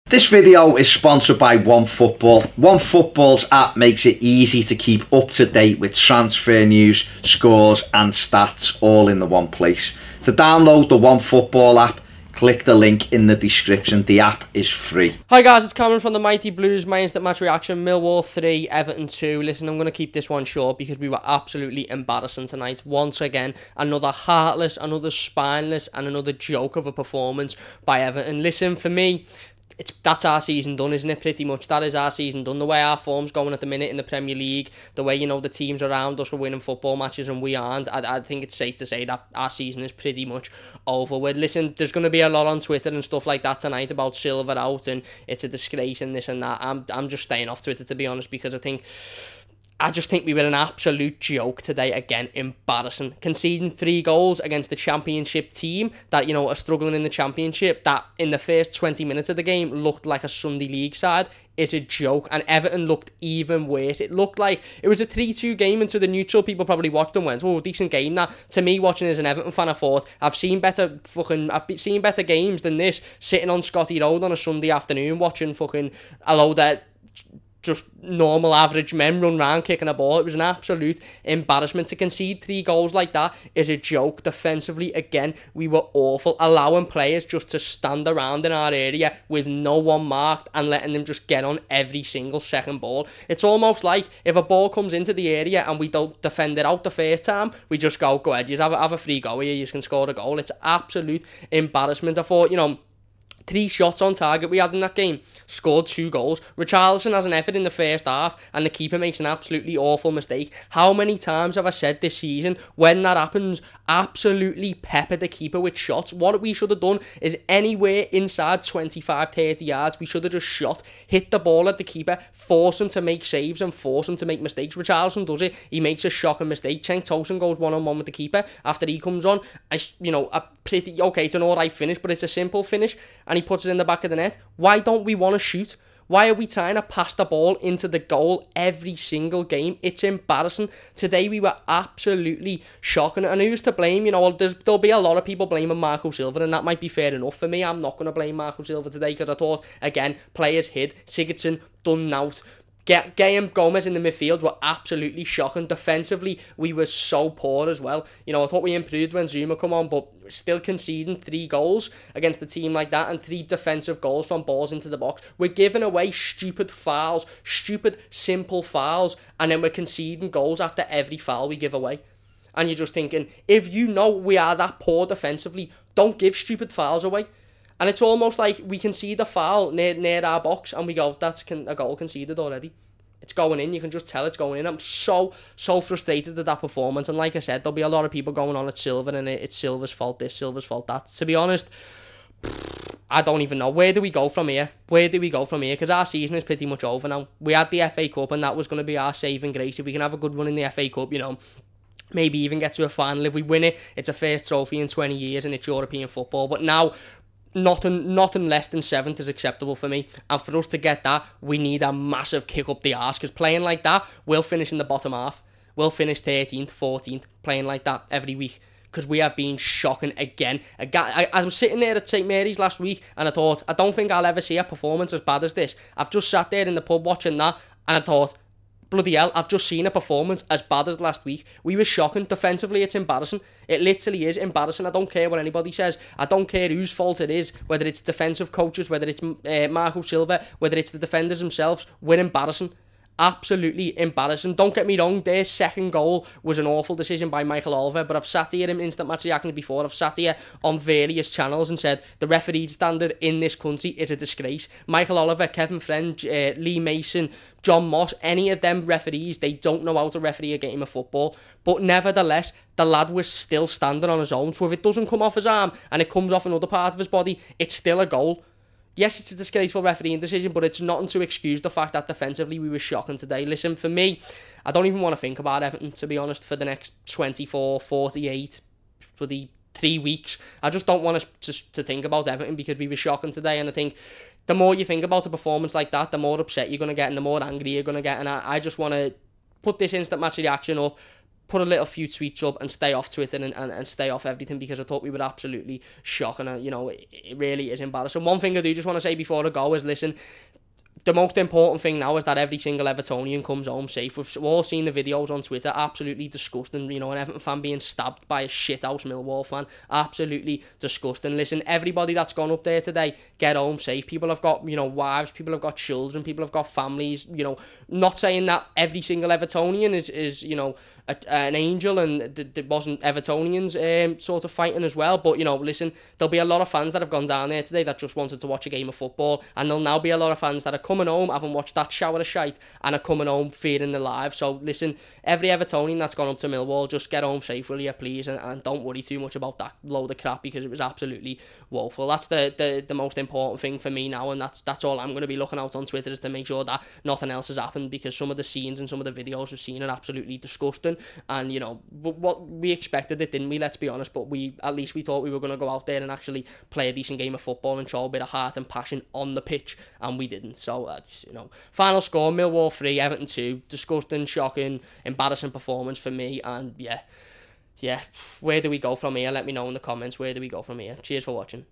This video is sponsored by OneFootball. OneFootball's app makes it easy to keep up to date with transfer news, scores and stats all in the one place. To download the OneFootball app, click the link in the description. The app is free. Hi guys, it's Cameron from the Mighty Blues. My instant match reaction: Millwall 3, Everton 2. Listen, I'm going to keep this one short because we were absolutely embarrassing tonight. Once again, another heartless, another spineless and another joke of a performance by Everton. Listen, for me, that's our season done, isn't it? Pretty much that is our season done. The way our form's going at the minute in the Premier League, the way, you know, the teams around us are winning football matches and we aren't, I think it's safe to say that our season is pretty much over with. Listen, there's going to be a lot on Twitter and stuff like that tonight about Silver out and it's a disgrace and this and that. I'm just staying off Twitter, to be honest, because I just think we were an absolute joke today. Again, embarrassing. Conceding 3 goals against the championship team that, you know, are struggling in the championship, that in the first 20 minutes of the game looked like a Sunday League side, is a joke. And Everton looked even worse. It looked like it was a 3-2 game, and to the neutral people probably watched and went, oh, decent game that. To me, watching as an Everton fan, I thought, I've seen better games than this, sitting on Scotty Road on a Sunday afternoon watching fucking a load of just normal average men run round kicking a ball. It was an absolute embarrassment. To concede 3 goals like that is a joke. Defensively, again, we were awful, allowing players just to stand around in our area with no one marked and letting them just get on every single second ball. It's almost like if a ball comes into the area and we don't defend it out the first time, we just go ahead, you have a free go here, you can score a goal. It's absolute embarrassment. I thought, you know, 3 shots on target we had in that game, scored 2 goals. Richarlison has an effort in the first half and the keeper makes an absolutely awful mistake. How many times have I said this season, when that happens, absolutely pepper the keeper with shots? What we should have done is anywhere inside 25-30 yards, we should have just shot, hit the ball at the keeper, force him to make saves and force him to make mistakes. Richarlison does it, he makes a shocking mistake. Cenk Tosun goes one-on-one with the keeper after he comes on. You know, a pretty, okay, it's an alright finish, but it's a simple finish, and he puts it in the back of the net. Why don't we want to shoot? Why are we trying to pass the ball into the goal every single game? It's embarrassing. Today we were absolutely shocking. And who's to blame? You know, there'll be a lot of people blaming Marco Silva, and that might be fair enough. For me, I'm not going to blame Marco Silva today because I thought, again, players hid. Sigurdsson done out. Gay and Gomez in the midfield were absolutely shocking. Defensively, we were so poor as well. You know, I thought we improved when Zuma come on, but still conceding 3 goals against a team like that and 3 defensive goals from balls into the box. We're giving away stupid fouls, stupid, simple fouls, and then we're conceding goals after every foul we give away. And you're just thinking, if you know we are that poor defensively, don't give stupid fouls away. And it's almost like we concede a foul near our box and we go, that's a goal conceded already. It's going in, you can just tell it's going in. I'm so frustrated at that performance. And like I said, there'll be a lot of people going on at Silver and it's Silver's fault this, Silver's fault that. To be honest, I don't even know. Where do we go from here? Where do we go from here? Because our season is pretty much over now. We had the FA Cup and that was going to be our saving grace. If we can have a good run in the FA Cup, you know, maybe even get to a final. If we win it, it's a first trophy in 20 years and it's European football. But now, nothing less than 7th is acceptable for me. And for us to get that, we need a massive kick up the arse. Because playing like that, we'll finish in the bottom half. We'll finish 13th, 14th, playing like that every week. Because we have been shocking again. I was sitting there at St Mary's last week and I thought, I don't think I'll ever see a performance as bad as this. I've just sat there in the pub watching that and I thought, bloody hell, I've just seen a performance as bad as last week. We were shocking. Defensively, it's embarrassing. It literally is embarrassing. I don't care what anybody says. I don't care whose fault it is, whether it's defensive coaches, whether it's Marco Silva, whether it's the defenders themselves. We're embarrassing. Absolutely embarrassing. Don't get me wrong, their second goal was an awful decision by Michael Oliver, but I've sat here in instant match reactions before. I've sat here on various channels and said the referee standard in this country is a disgrace. Michael Oliver, Kevin French, Lee Mason, John Moss, any of them referees, they don't know how to referee a game of football. But nevertheless, the lad was still standing on his own. So if it doesn't come off his arm and it comes off another part of his body, it's still a goal. Yes, it's a disgraceful refereeing decision, but it's nothing to excuse the fact that defensively we were shocking today. Listen, for me, I don't even want to think about Everton, to be honest, for the next 24, 48, for the 3 weeks. I just don't want to think about Everton because we were shocking today. And I think the more you think about a performance like that, the more upset you're going to get and the more angry you're going to get. And I just want to put this instant match reaction up put a little few tweets up and stay off Twitter and stay off everything, because I thought we were absolutely shocking. You know, it really is embarrassing. One thing I do just want to say before I go is, listen, the most important thing now is that every single Evertonian comes home safe. We've all seen the videos on Twitter, absolutely disgusting. You know, an Everton fan being stabbed by a shithouse Millwall fan, absolutely disgusting. Listen, everybody that's gone up there today, get home safe. People have got, you know, wives, people have got children, people have got families. You know, not saying that every single Evertonian is you know, an angel, and there wasn't Evertonians sort of fighting as well, but, you know, listen, there'll be a lot of fans that have gone down there today that just wanted to watch a game of football, and there'll now be a lot of fans that are coming home, having watched that shower of shite, and are coming home fearing their lives. So listen, every Evertonian that's gone up to Millwall, just get home safe, will you, please, and don't worry too much about that load of crap, because it was absolutely woeful. That's the most important thing for me now, and that's all I'm going to be looking out on Twitter, is to make sure that nothing else has happened, because some of the scenes and some of the videos we've seen are absolutely disgusting. And, you know, what we expected it, didn't we? Let's be honest. But at least we thought we were going to go out there and actually play a decent game of football and show a bit of heart and passion on the pitch, and we didn't. So, you know, final score, Millwall 3, Everton 2. Disgusting, shocking, embarrassing performance for me. And yeah, where do we go from here? Let me know in the comments. Where do we go from here? Cheers for watching.